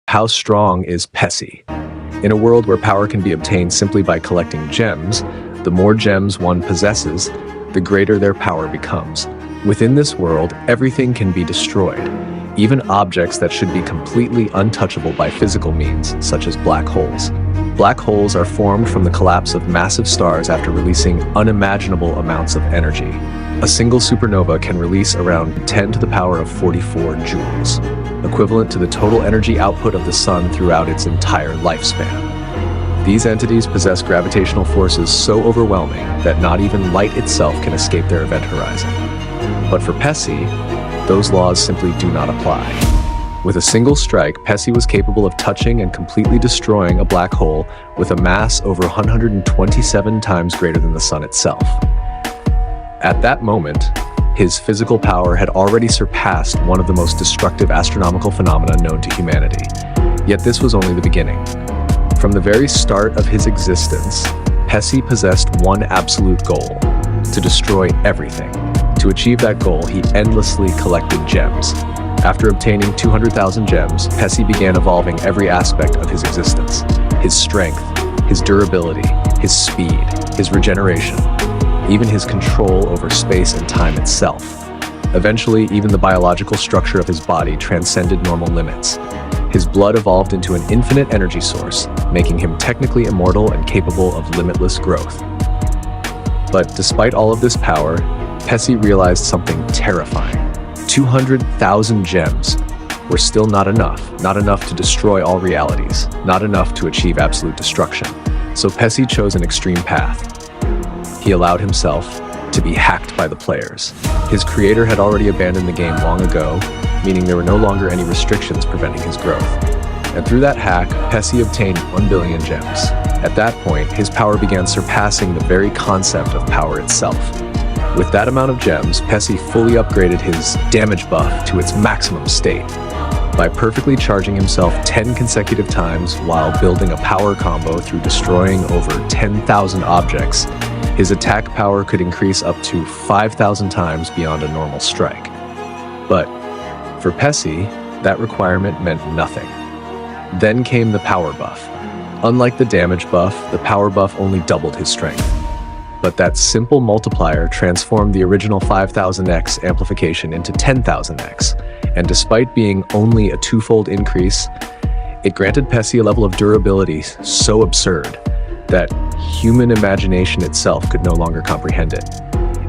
How strong is Pessi? In a world where power can be obtained simply by collecting gems, the more gems one possesses, the greater their power becomes. Within this world, everything can be destroyed, even objects that should be completely untouchable by physical means, such as black holes. Black holes are formed from the collapse of massive stars after releasing unimaginable amounts of energy. A single supernova can release around 10 to the power of 44 joules, equivalent to the total energy output of the sun throughout its entire lifespan. These entities possess gravitational forces so overwhelming that not even light itself can escape their event horizon. But for Pessi, those laws simply do not apply. With a single strike, Pessi was capable of touching and completely destroying a black hole with a mass over 127 times greater than the sun itself. At that moment, his physical power had already surpassed one of the most destructive astronomical phenomena known to humanity. Yet this was only the beginning. From the very start of his existence, Pessi possessed one absolute goal: to destroy everything. To achieve that goal, he endlessly collected gems. After obtaining 200,000 gems, Pessi began evolving every aspect of his existence: his strength, his durability, his speed, his regeneration, even his control over space and time itself. Eventually, even the biological structure of his body transcended normal limits. His blood evolved into an infinite energy source, making him technically immortal and capable of limitless growth. But despite all of this power, Pessi realized something terrifying. 200,000 gems were still not enough to destroy all realities, not enough to achieve absolute destruction. So Pessi chose an extreme path. He allowed himself to be hacked by the players. His creator had already abandoned the game long ago, meaning there were no longer any restrictions preventing his growth. And through that hack, Pessi obtained 1 billion gems. At that point, his power began surpassing the very concept of power itself. With that amount of gems, Pessi fully upgraded his damage buff to its maximum state. By perfectly charging himself 10 consecutive times while building a power combo through destroying over 10,000 objects, his attack power could increase up to 5,000 times beyond a normal strike. But for Pessi, that requirement meant nothing. Then came the power buff. Unlike the damage buff, the power buff only doubled his strength. But that simple multiplier transformed the original 5000x amplification into 10,000x, and despite being only a twofold increase, it granted Pessi a level of durability so absurd that human imagination itself could no longer comprehend it.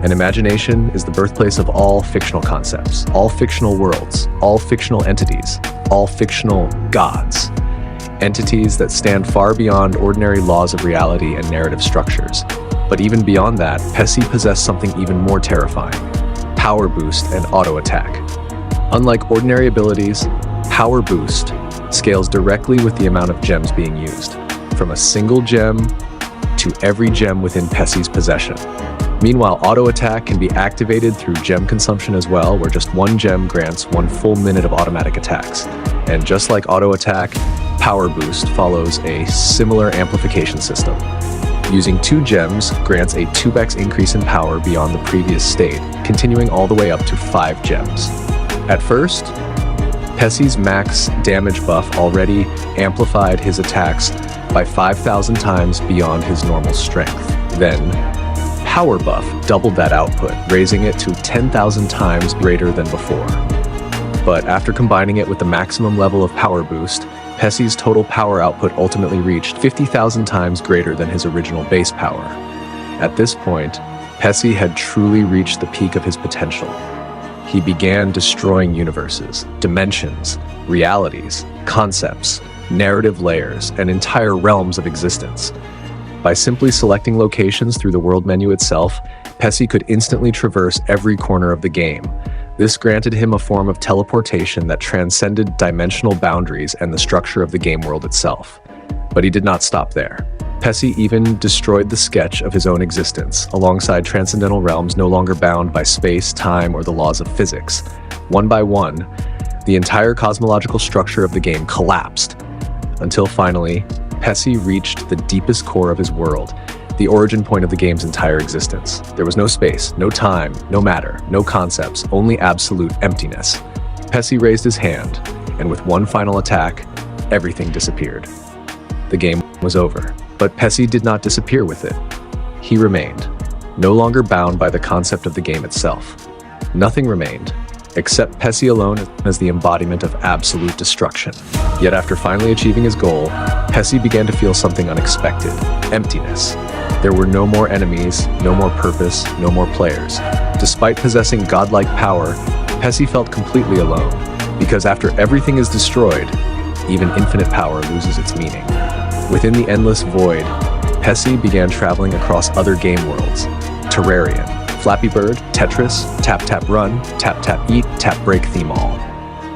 And imagination is the birthplace of all fictional concepts, all fictional worlds, all fictional entities, all fictional gods. Entities that stand far beyond ordinary laws of reality and narrative structures. But even beyond that, Pessi possessed something even more terrifying: power boost and auto attack. Unlike ordinary abilities, power boost scales directly with the amount of gems being used, from a single gem to every gem within Pessi's possession. Meanwhile, auto attack can be activated through gem consumption as well, where just one gem grants 1 full minute of automatic attacks. And just like auto attack, power boost follows a similar amplification system. Using 2 gems grants a 2x increase in power beyond the previous state, continuing all the way up to 5 gems. At first, Pessi's max damage buff already amplified his attacks by 5,000 times beyond his normal strength. Then, power buff doubled that output, raising it to 10,000 times greater than before. But after combining it with the maximum level of power boost, Pessi's total power output ultimately reached 50,000 times greater than his original base power. At this point, Pessi had truly reached the peak of his potential. He began destroying universes, dimensions, realities, concepts, narrative layers, and entire realms of existence. By simply selecting locations through the world menu itself, Pessi could instantly traverse every corner of the game. This granted him a form of teleportation that transcended dimensional boundaries and the structure of the game world itself. But he did not stop there. Pessi even destroyed the sketch of his own existence, alongside transcendental realms no longer bound by space, time, or the laws of physics. One by one, the entire cosmological structure of the game collapsed, until finally, Pessi reached the deepest core of his world, the origin point of the game's entire existence. There was no space, no time, no matter, no concepts, only absolute emptiness. Pessi raised his hand, and with one final attack, everything disappeared. The game was over, but Pessi did not disappear with it. He remained, no longer bound by the concept of the game itself. Nothing remained, except Pessi alone as the embodiment of absolute destruction. Yet after finally achieving his goal, Pessi began to feel something unexpected: emptiness. There were no more enemies, no more purpose, no more players. Despite possessing godlike power, Pessi felt completely alone, because after everything is destroyed, even infinite power loses its meaning. Within the endless void, Pessi began traveling across other game worlds: Terrarium, Flappy Bird, Tetris, Tap Tap Run, Tap Tap Eat, Tap Break Theme All.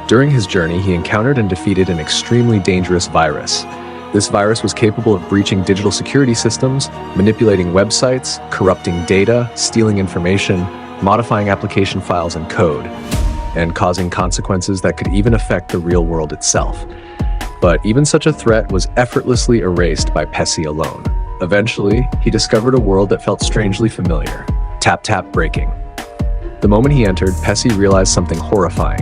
During his journey, he encountered and defeated an extremely dangerous virus. This virus was capable of breaching digital security systems, manipulating websites, corrupting data, stealing information, modifying application files and code, and causing consequences that could even affect the real world itself. But even such a threat was effortlessly erased by Pessi alone. Eventually, he discovered a world that felt strangely familiar: Tap Tap Breaking. The moment he entered, Pessi realized something horrifying.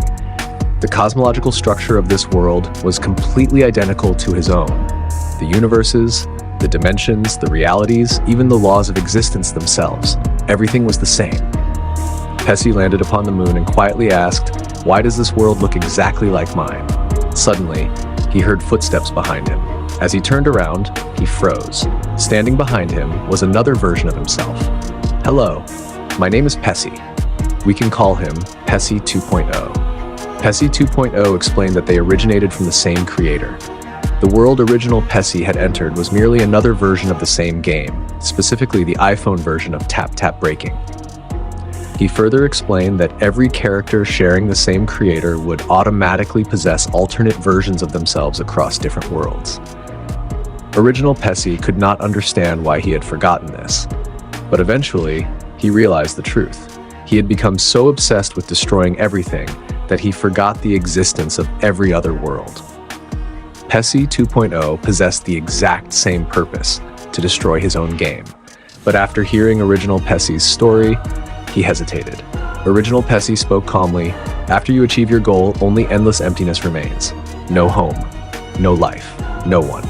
The cosmological structure of this world was completely identical to his own. The universes, the dimensions, the realities, even the laws of existence themselves. Everything was the same. Pessi landed upon the moon and quietly asked, "Why does this world look exactly like mine?" Suddenly, he heard footsteps behind him. As he turned around, he froze. Standing behind him was another version of himself. "Hello, my name is Pessi. We can call him Pessi 2.0. Pessi 2.0 explained that they originated from the same creator. The world original Pessi had entered was merely another version of the same game, specifically the iPhone version of Tap Tap Breaking. He further explained that every character sharing the same creator would automatically possess alternate versions of themselves across different worlds. Original Pessi could not understand why he had forgotten this, but eventually, he realized the truth. He had become so obsessed with destroying everything that he forgot the existence of every other world. Pessi 2.0 possessed the exact same purpose: to destroy his own game. But after hearing Original Pessi's story, he hesitated. Original Pessi spoke calmly, "After you achieve your goal, only endless emptiness remains. No home, no life, no one."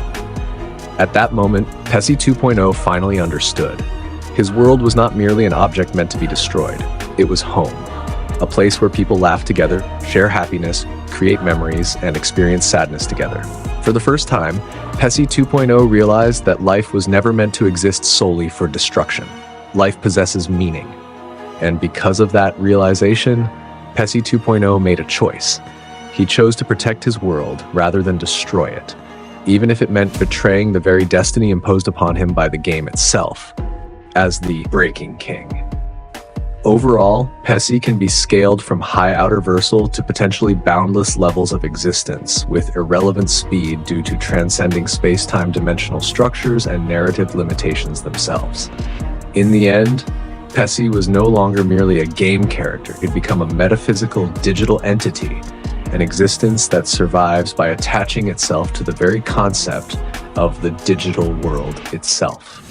At that moment, Pessi 2.0 finally understood. His world was not merely an object meant to be destroyed. It was home, a place where people laugh together, share happiness, create memories, and experience sadness together. For the first time, Pessi 2.0 realized that life was never meant to exist solely for destruction. Life possesses meaning. And because of that realization, Pessi 2.0 made a choice. He chose to protect his world rather than destroy it, even if it meant betraying the very destiny imposed upon him by the game itself, as the Breaking King. Overall, Pessi can be scaled from high outer versal to potentially boundless levels of existence with irrelevant speed due to transcending space-time dimensional structures and narrative limitations themselves. In the end, Pessi was no longer merely a game character. He'd become a metaphysical digital entity, an existence that survives by attaching itself to the very concept of the digital world itself.